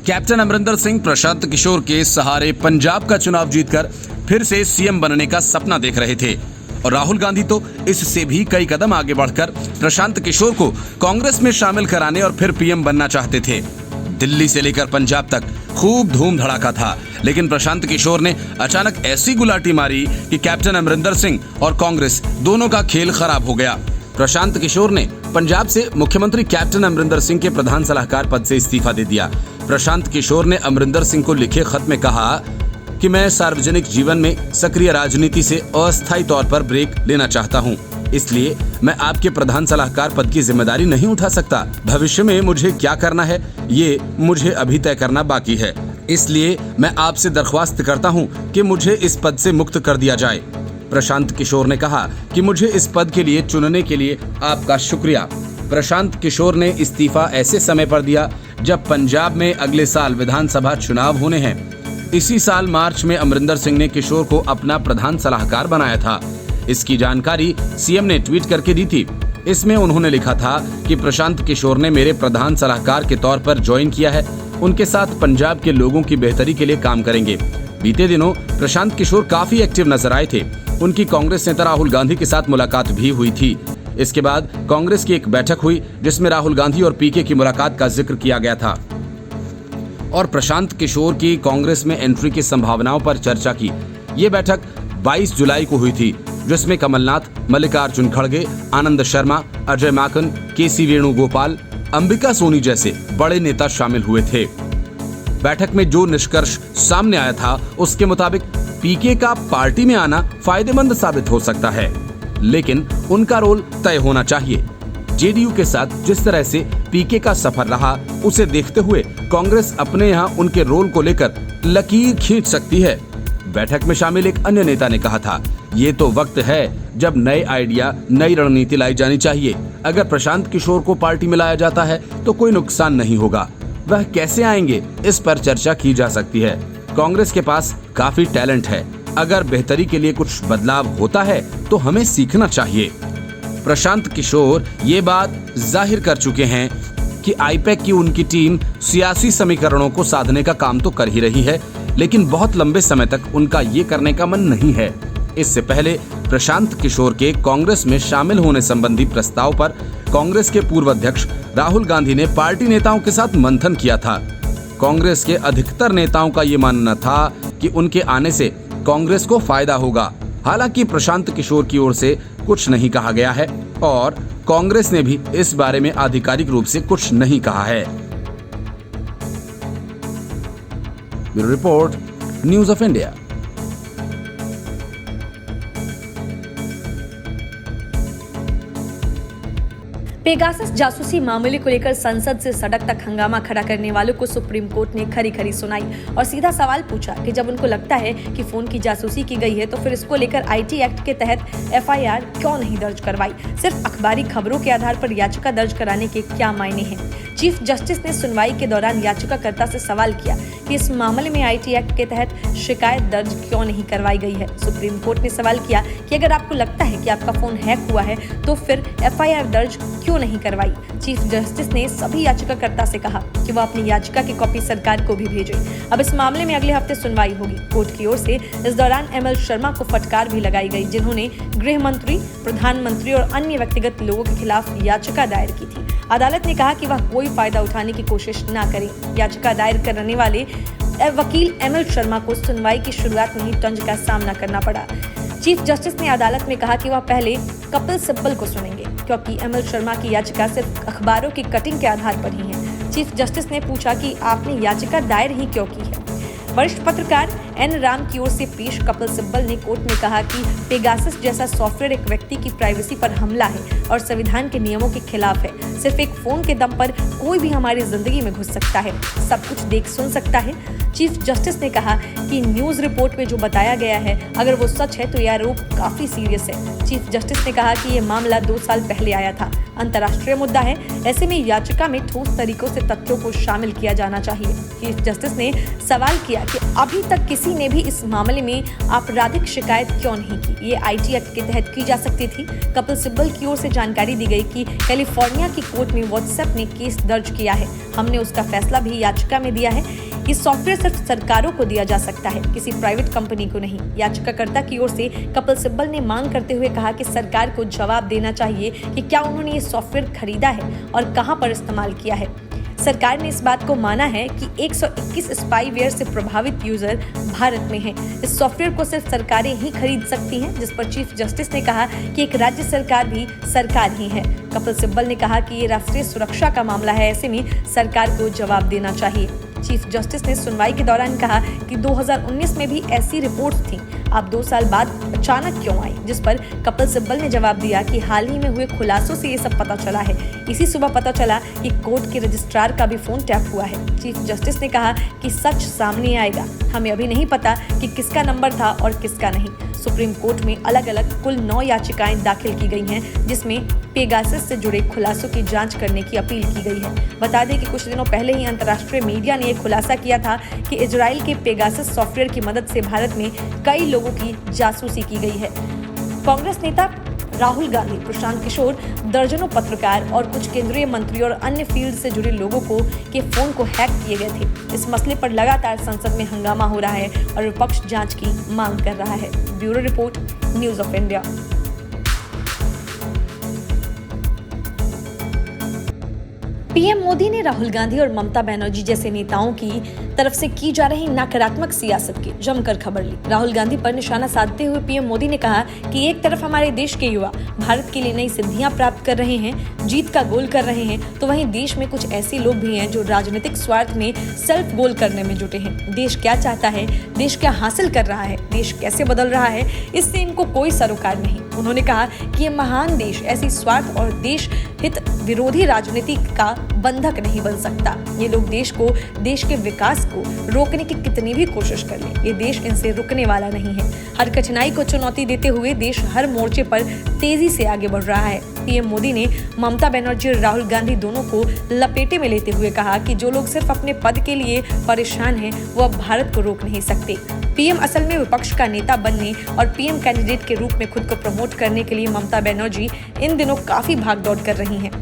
Captain Amarinder Singh Prashant Kishor के सहारे पंजाब का चुनाव जीतकर फिर से सीएम बनने का सपना देख रहे थे और राहुल गांधी तो इससे भी कई कदम आगे बढ़कर प्रशांत किशोर को कांग्रेस में शामिल कराने और फिर पीएम बनना चाहते थे। दिल्ली से लेकर पंजाब तक खूब धूम धड़ाका था, लेकिन प्रशांत किशोर ने अचानक ऐसी गुलाटी मारी कि कैप्टन अमरिंदर सिंह और कांग्रेस दोनों का खेल खराब हो गया। प्रशांत किशोर ने पंजाब से मुख्यमंत्री कैप्टन अमरिंदर सिंह के प्रधान सलाहकार पद से इस्तीफा दे दिया। प्रशांत किशोर ने अमरिंदर सिंह को लिखे खत में कहा कि मैं सार्वजनिक जीवन में सक्रिय राजनीति से अस्थायी तौर पर ब्रेक लेना चाहता हूं, इसलिए मैं आपके प्रधान सलाहकार पद की जिम्मेदारी नहीं उठा सकता। भविष्य में मुझे क्या करना है ये मुझे अभी तय करना बाकी है, इसलिए मैं आपसे दरख्वास्त करता हूं कि मुझे इस पद से मुक्त कर दिया जाए। प्रशांत किशोर ने कहा कि मुझे इस पद के लिए चुनने के लिए आपका शुक्रिया। प्रशांत किशोर ने इस्तीफा ऐसे समय पर दिया जब पंजाब में अगले साल विधानसभा चुनाव होने हैं। इसी साल मार्च में अमरिंदर सिंह ने किशोर को अपना प्रधान सलाहकार बनाया था। इसकी जानकारी सीएम ने ट्वीट करके दी थी। इसमें उन्होंने लिखा था कि प्रशांत किशोर ने मेरे प्रधान सलाहकार के तौर पर ज्वाइन किया है, उनके साथ पंजाब के लोगों की बेहतरी के लिए काम करेंगे। बीते दिनों प्रशांत किशोर काफी एक्टिव नजर आए थे। उनकी कांग्रेस नेता राहुल गांधी के साथ मुलाकात भी हुई थी। इसके बाद कांग्रेस की एक बैठक हुई जिसमें राहुल गांधी और पीके की मुलाकात का जिक्र किया गया था और प्रशांत किशोर की कांग्रेस में एंट्री की संभावनाओं पर चर्चा की। ये बैठक 22 जुलाई को हुई थी, जिसमें कमलनाथ, मल्लिकार्जुन खड़गे, आनंद शर्मा, अजय माकन, केसी वेणुगोपाल, अंबिका सोनी जैसे बड़े नेता शामिल हुए थे। बैठक में जो निष्कर्ष सामने आया था उसके मुताबिक पीके का पार्टी में आना फायदेमंद साबित हो सकता है, लेकिन उनका रोल तय होना चाहिए। जेडीयू के साथ जिस तरह से पीके का सफर रहा, उसे देखते हुए कांग्रेस अपने यहाँ उनके रोल को लेकर लकीर खींच सकती है। बैठक में शामिल एक अन्य नेता ने कहा था, ये तो वक्त है जब नए आइडिया, नई रणनीति लाई जानी चाहिए। अगर प्रशांत किशोर को पार्टी में लाया जाता है तो कोई नुकसान नहीं होगा। वह कैसे आएंगे, इस पर चर्चा की जा सकती है। कांग्रेस के पास काफी टैलेंट है। अगर बेहतरी के लिए कुछ बदलाव होता है तो हमें सीखना चाहिए। प्रशांत किशोर ये बात जाहिर कर चुके हैं कि आईपैक की उनकी टीम सियासी समीकरणों को साधने का काम तो कर ही रही है, लेकिन बहुत लंबे समय तक उनका ये करने का मन नहीं है। इससे पहले प्रशांत किशोर के कांग्रेस में शामिल होने संबंधी प्रस्ताव पर कांग्रेस के पूर्व अध्यक्ष राहुल गांधी ने पार्टी नेताओं के साथ मंथन किया था। कांग्रेस के अधिकतर नेताओं का ये मानना था कि उनके आने से कांग्रेस को फायदा होगा। हालांकि प्रशांत किशोर की ओर से कुछ नहीं कहा गया है और कांग्रेस ने भी इस बारे में आधिकारिक रूप से कुछ नहीं कहा है। Bureau report, news of India. Pegasus जासूसी मामले को लेकर संसद से सड़क तक हंगामा खड़ा करने वालों को सुप्रीम कोर्ट ने खरी खरी सुनाई और सीधा सवाल पूछा कि जब उनको लगता है कि फोन की जासूसी की गई है तो फिर इसको लेकर आईटी एक्ट के तहत एफआईआर क्यों नहीं दर्ज करवाई। सिर्फ अखबारी खबरों के आधार पर याचिका दर्ज कराने के क्या मायने हैं। चीफ जस्टिस ने सुनवाई के दौरान याचिकाकर्ता से सवाल किया कि इस मामले में आईटी एक्ट के तहत शिकायत दर्ज क्यों नहीं करवाई गई है। सुप्रीम कोर्ट ने सवाल किया कि अगर आपको लगता है कि आपका फोन हैक हुआ है तो फिर एफआईआर दर्ज क्यों नहीं करवाई। चीफ जस्टिस ने सभी याचिकाकर्ता से कहा कि वो अपनी याचिका की कॉपी सरकार को भी भेजें। अब इस मामले में अगले हफ्ते सुनवाई होगी। कोर्ट की ओर से इस दौरान एमएल शर्मा को फटकार भी लगाई गई, जिन्होंने गृह मंत्री, प्रधानमंत्री और अन्य व्यक्तिगत लोगों के खिलाफ याचिका दायर की थी। अदालत ने कहा कि वह कोई फायदा उठाने की कोशिश न करें। याचिका दायर करने वाले वकील एमएल शर्मा को सुनवाई की शुरुआत में ही तंज का सामना करना पड़ा। चीफ जस्टिस ने अदालत में कहा कि वह पहले कपिल सिब्बल को सुनेंगे, क्योंकि एमएल शर्मा की याचिका सिर्फ अखबारों की कटिंग के आधार पर ही है। चीफ जस्टिस ने पूछा कि आपने याचिका दायर ही क्यों की है। वरिष्ठ पत्रकार एन राम की ओर से पेश कपिल सिब्बल ने कोर्ट में कहा कि पेगासस जैसा सॉफ्टवेयर एक व्यक्ति की प्राइवेसी पर हमला है और संविधान के नियमों के खिलाफ है। सिर्फ एक फोन के दम पर कोई भी हमारी जिंदगी में घुस सकता है, सब कुछ देख सुन सकता है। चीफ जस्टिस ने कहा कि न्यूज रिपोर्ट में जो बताया गया है, अगर वो सच है तो यह आरोप काफी सीरियस है। चीफ जस्टिस ने कहा कि ये मामला 2 साल पहले आया था, अंतर्राष्ट्रीय मुद्दा है, ऐसे में याचिका में ठोस तरीकों से तथ्यों को शामिल किया जाना चाहिए। चीफ जस्टिस ने सवाल किया कि अभी तक किसी किसी ने भी इस मामले में आपराधिक शिकायत क्यों नहीं की? ये आईटी एक्ट के तहत की जा सकती थी। कपिल सिब्बल की ओर से जानकारी दी गई कि कैलिफोर्निया की कोर्ट में व्हाट्सएप ने केस दर्ज किया है। हमने उसका फैसला भी याचिका में दिया है। ये सॉफ्टवेयर सिर्फ सरकारों को दिया जा सकता है, किसी प्राइवेट कंपनी को नहीं। याचिकाकर्ता की ओर से कपिल सिब्बल ने मांग करते हुए कहा कि सरकार को जवाब देना चाहिए कि क्या उन्होंने ये सॉफ्टवेयर खरीदा है और कहां पर इस्तेमाल किया है। सरकार ने इस बात को माना है कि 121 स्पाईवेयर से प्रभावित यूजर भारत में हैं। इस सॉफ्टवेयर को सिर्फ सरकारें ही खरीद सकती हैं, जिस पर चीफ जस्टिस ने कहा कि एक राज्य सरकार भी सरकार ही है। कपिल सिब्बल ने कहा कि ये राष्ट्रीय सुरक्षा का मामला है, ऐसे में सरकार को जवाब देना चाहिए। चीफ जस्टिस ने सुनवाई के दौरान कहा कि 2019 में भी ऐसी रिपोर्ट्स थीं। अब 2 साल बाद अचानक क्यों आई? जिस पर कपिल सिब्बल ने जवाब दिया कि हाल ही में हुए खुलासों से ये सब पता चला है। इसी सुबह पता चला कि कोर्ट के रजिस्ट्रार का भी फोन टैप हुआ है। चीफ जस्टिस ने कहा कि सच सामने आएगा। हमें अभी नहीं पता कि किसका नंबर था और किसका नहीं। सुप्रीम कोर्ट में अलग अलग कुल 9 याचिकाएं दाखिल की गई हैं, जिसमें पेगासस से जुड़े खुलासों की जांच करने की अपील की गई है। बता दें कि कुछ दिनों पहले ही अंतर्राष्ट्रीय मीडिया ने एक खुलासा किया था कि इजराइल के पेगासस सॉफ्टवेयर की मदद से भारत में कई लोगों की जासूसी की गई है। कांग्रेस नेता राहुल गांधी, प्रशांत किशोर, दर्जनों पत्रकार और कुछ केंद्रीय मंत्री और अन्य फील्ड से जुड़े लोगों के फोन को हैक किए गए थे। इस मसले पर लगातार संसद में हंगामा हो रहा है और विपक्ष जांच की मांग कर रहा है। Bureau report, news of India. PM Modi ने राहुल गांधी और ममता बनर्जी जैसे नेताओं की तरफ से की जा रही नकारात्मक सियासत की जमकर खबर ली। राहुल गांधी पर निशाना साधते हुए पीएम मोदी ने कहा कि एक तरफ हमारे देश के युवा भारत के लिए नई सिद्धियां प्राप्त कर रहे हैं, जीत का गोल कर रहे हैं, तो वहीं देश में कुछ ऐसे लोग भी हैं जो राजनीतिक स्वार्थ में सेल्फ गोल करने में जुटे हैं। देश क्या चाहता है, देश क्या हासिल कर रहा है, देश कैसे बदल रहा है, इससे इनको कोई सरोकार नहीं। उन्होंने कहा कि ये महान देश ऐसी स्वार्थ और देश हित विरोधी राजनीति का बंधक नहीं बन सकता। ये लोग देश के विकास को रोकने की कितनी भी कोशिश कर लें, ये देश इनसे रुकने वाला नहीं है। हर कठिनाई को चुनौती देते हुए देश हर मोर्चे पर तेजी से आगे बढ़ रहा है। पीएम मोदी ने ममता बनर्जी और राहुल गांधी दोनों को लपेटे में लेते हुए कहा कि जो लोग सिर्फ अपने पद के लिए परेशान हैं, वो अब भारत को रोक नहीं सकते। पीएम असल में विपक्ष का नेता बनने और पीएम कैंडिडेट के रूप में खुद को प्रमोट करने के लिए ममता बनर्जी इन दिनों काफी भागदौड़ कर रही हैं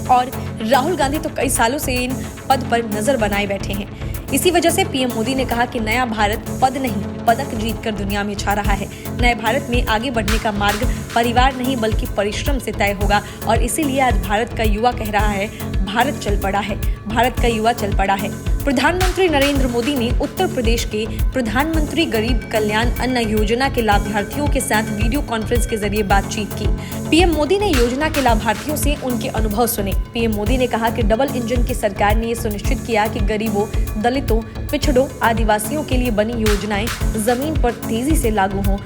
और राहुल गांधी तो कई सालों से इन पद पर नजर बनाए बैठे हैं। इसी वजह से पीएम मोदी ने कहा कि नया भारत पद नहीं, पदक जीतकर दुनिया में छा रहा है। नए भारत में आगे बढ़ने का मार्ग परिवार नहीं बल्कि परिश्रम से तय होगा और इसीलिए आज भारत का युवा कह रहा है, भारत चल पड़ा है, भारत का युवा चल पड़ा है। प्रधानमंत्री नरेंद्र मोदी ने उत्तर प्रदेश के प्रधानमंत्री गरीब कल्याण अन्न योजना के लाभार्थियों के साथ वीडियो कॉन्फ्रेंस के जरिए बातचीत की। पीएम मोदी ने योजना के लाभार्थियों से उनके अनुभव सुने। पीएम मोदी ने कहा कि डबल इंजन की सरकार ने ये सुनिश्चित किया कि गरीबों, दलितों, पिछड़ों, आदिवासियों के लिए बनी योजनाएं जमीन पर तेजी से लागू हों।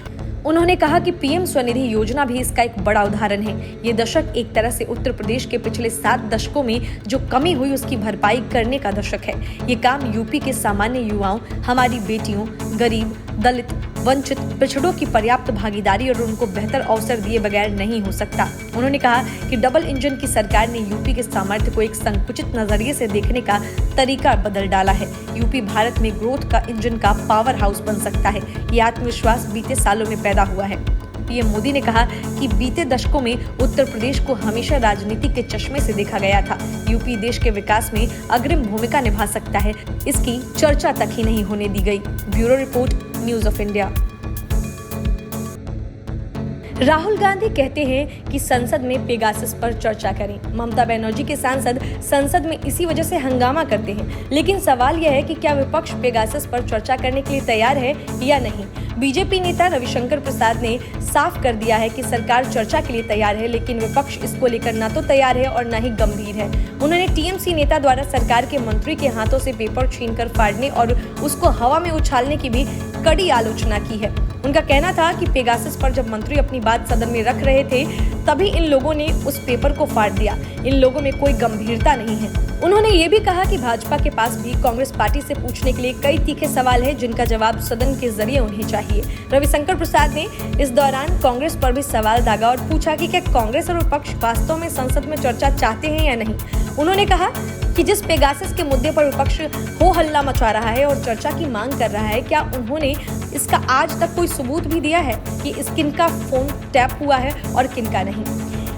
उन्होंने कहा कि पीएम स्वनिधि योजना भी इसका एक बड़ा उदाहरण है। ये दशक एक तरह से उत्तर प्रदेश के पिछले 7 दशकों में जो कमी हुई उसकी भरपाई करने का दशक है। ये काम यूपी के सामान्य युवाओं, हमारी बेटियों, गरीब, दलित, वंचित, पिछड़ों की पर्याप्त भागीदारी और उनको बेहतर अवसर दिए बगैर नहीं हो सकता। उन्होंने कहा कि डबल इंजन की सरकार ने यूपी के सामर्थ्य को एक संकुचित नजरिए से देखने का तरीका बदल डाला है। यूपी भारत में ग्रोथ का इंजन का पावर हाउस बन सकता है। ये आत्मविश्वास बीते सालों में पैदा हुआ है। पीएम मोदी ने कहा कि बीते दशकों में उत्तर प्रदेश को हमेशा राजनीति के चश्मे से देखा गया था। यूपी देश के विकास में अग्रिम भूमिका निभा सकता है, इसकी चर्चा तक ही नहीं होने दी गई। Bureau report, news of India. Rahul Gandhi कहते हैं कि संसद में पेगासस पर चर्चा करें। ममता बनर्जी के सांसद संसद में इसी वजह से हंगामा करते हैं, लेकिन सवाल यह है कि क्या विपक्ष पेगासस पर चर्चा करने के लिए तैयार है या नहीं। बीजेपी नेता रविशंकर प्रसाद ने साफ कर दिया है कि सरकार चर्चा के लिए तैयार है, लेकिन विपक्ष इसको लेकर न तो तैयार है और न ही गंभीर है। उन्होंने टीएमसी नेता द्वारा सरकार के मंत्री के हाथों से पेपर छीनकर फाड़ने और उसको हवा में उछालने की भी कड़ी आलोचना की है। उनका कहना था कि पेगासस पर जब मंत्री अपनी बात सदन में रख रहे थे, तभी इन लोगों ने उस पेपर को फाड़ दिया। इन लोगों में कोई गंभीरता नहीं है। उन्होंने ये भी कहा कि भाजपा के पास भी कांग्रेस पार्टी से पूछने के लिए कई तीखे सवाल हैं, जिनका जवाब सदन के जरिए उन्हें चाहिए। रविशंकर प्रसाद ने इस दौरान कांग्रेस पर भी सवाल दागा और पूछा कि क्या कांग्रेस और विपक्ष वास्तव में संसद में चर्चा चाहते हैं या नहीं। उन्होंने कहा कि जिस पेगासस के मुद्दे पर विपक्ष हो हल्ला मचा रहा है और चर्चा की मांग कर रहा है, क्या उन्होंने इसका आज तक कोई सबूत भी दिया है कि किनका फोन टैप हुआ है और किनका नहीं।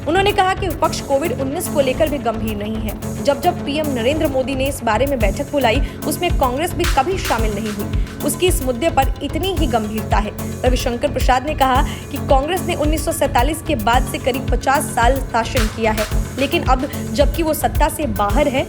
उन्होंने कहा कि विपक्ष कोविड-19 को लेकर भी गंभीर नहीं है। जब पीएम नरेंद्र मोदी ने इस बारे में बैठक बुलाई, उसमें कांग्रेस भी कभी शामिल नहीं हुई। उसकी इस मुद्दे पर इतनी ही गंभीरता है। रविशंकर प्रसाद ने कहा कि कांग्रेस ने 1947 के बाद से करीब 50 साल शासन किया है, लेकिन अब जबकि वो सत्ता से बाहर है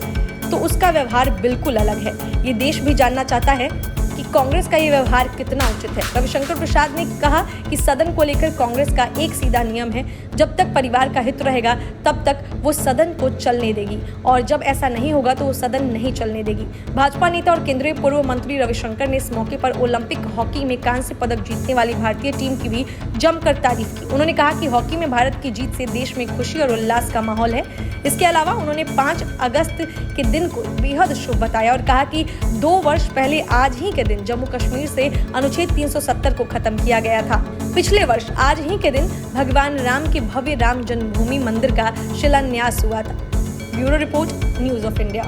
तो उसका व्यवहार बिल्कुल अलग है। ये देश भी जानना चाहता है कि कांग्रेस का ये व्यवहार कितना उचित है। रविशंकर प्रसाद ने कहा कि सदन को लेकर कांग्रेस का एक सीधा नियम है, जब तक परिवार का हित रहेगा तब तक वो सदन को चलने देगी और जब ऐसा नहीं होगा तो वो सदन नहीं चलने देगी। भाजपा नेता और केंद्रीय पूर्व मंत्री रविशंकर ने इस मौके पर ओलंपिक हॉकी में कांस्य पदक जीतने वाली भारतीय टीम की भी जमकर तारीफ की। उन्होंने कहा कि हॉकी में भारत की जीत से देश में खुशी और उल्लास का माहौल है। इसके अलावा उन्होंने 5 अगस्त के दिन को बेहद शुभ बताया और कहा कि 2 वर्ष पहले आज ही के दिन जम्मू कश्मीर से अनुच्छेद 370 को खत्म किया गया था। पिछले वर्ष आज ही के दिन भगवान राम के भव्य राम जन्मभूमि मंदिर का शिलान्यास हुआ था। Bureau report, news of India.